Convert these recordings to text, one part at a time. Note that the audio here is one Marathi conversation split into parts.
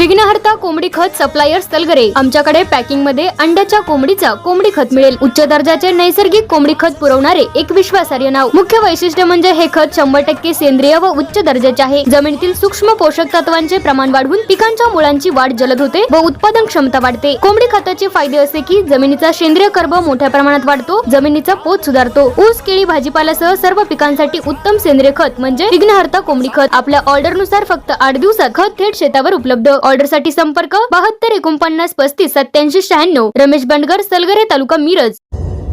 विघ्नहर्ता कोंबडी खत सप्लायर सलगरे। आमच्याकडे पॅकिंग मध्ये अंड्याच्या कोंबडीचा कोंबडी खत मिळेल। उच्च दर्जाचे नैसर्गिक कोंबडी खत पुरवणारे एक विश्वासार्ह नाव। मुख्य वैशिष्ट्य म्हणजे हे खत 100% सेंद्रिय व उच्च दर्जाचे आहे। जमिनीतील सूक्ष्म पोषक तत्वांचे प्रमाण वाढवून पिकांच्या मुळांची वाढ जलद होते व उत्पादन क्षमता वाढते। कोंबडी खताचे फायदे असे की जमिनीचा सेंद्रिय कर्ब मोठ्या प्रमाणात वाढतो, जमिनीचा पोत सुधारतो। ऊस, केळी, भाजीपाल्यासह सर्व पिकांसाठी उत्तम सेंद्रिय खत म्हणजे विघ्नहर्ता कोंबडी खत। आपल्या ऑर्डर नुसार फक्त 8 दिवसात खत थेट शेतावर उपलब्ध। ऑर्डर साठी संपर्क 72 49 35 87 96। रमेश बंडगर, सलगरे, तालुका मिरज।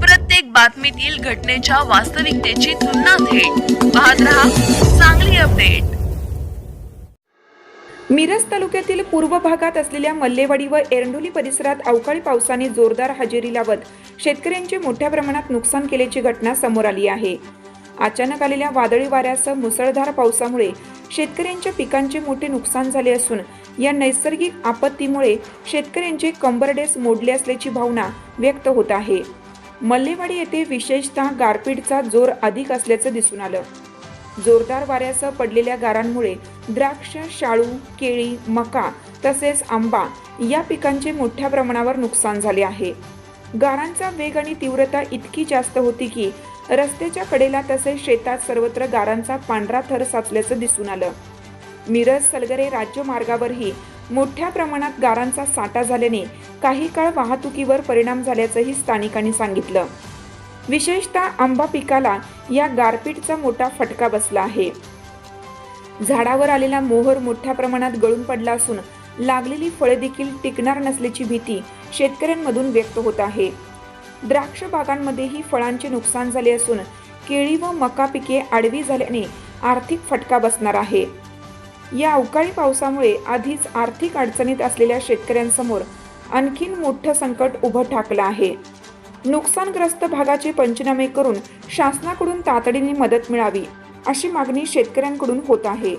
प्रत्येक बातमीतील घटनेच्या वास्तविकतेची तुलना थेट पाहत रहा चांगली अपडेट। मिरज तालुक्यातील पूर्व भागात असलेल्या मल्लेवाडी व एरंडोली परिसरात अवकाळी पावसाने जोरदार हजेरी लावत शेतकऱ्यांचे मोठ्या प्रमाणात नुकसान केल्याची घटना समोर आली आहे। अचानक आलेल्या वादळी वाऱ्यासह मुसळधार पावसामुळे शेतकऱ्यांच्या पिकांचे मोठे नुकसान झाले असून या नैसर्गिक आपत्तीमुळे शेतकऱ्यांचे कंबरडेस मोडले असल्याची भावना व्यक्त होत आहे। मल्लेवाडी येथे विशेषतः गारपीटचा जोर अधिक असल्याचं दिसून आलं। जोरदार वाऱ्यासह पडलेल्या गारांमुळे द्राक्ष, शाळू, केळी, मका तसेच आंबा या पिकांचे मोठ्या प्रमाणावर नुकसान झाले आहे। गारांचा वेग आणि तीव्रता इतकी जास्त होती की रस्त्याच्या कडेला तसेच शेतात सर्वत्र गारांचा पांढरा थर साचल्याचं दिसून आलं। मिरज सलगरे राज्य मार्गावरही मोठ्या प्रमाणात गारांचा साठा झाल्याने काही काळ वाहतुकीवर परिणाम झाल्याचंही स्थानिकांनी सांगितलं। विशेषतः आंबा पिकाला या गारपीटचा मोठा फटका बसला आहे। झाडावर आलेला मोहर मोठ्या प्रमाणात गळून पडला असून लागलेली फळे देखील टिकणार नसल्याची भीती शेतकऱ्यांमधून व्यक्त होत आहे। द्राक्ष बागांमध्येही फळांचे नुकसान झाले असून केळी व मका पिके आडवी झाल्याने आर्थिक फटका बसणार आहे। या अवकाळी पावसामुळे आधीच आर्थिक अडचणीत असलेल्या शेतकऱ्यांसमोर आणखीन मोठं संकट उभं ठाकलं आहे। नुकसानग्रस्त भागाचे पंचनामे करून शासनाकडून तातडीने मदत मिळावी अशी मागणी शेतकऱ्यांकडून होत आहे।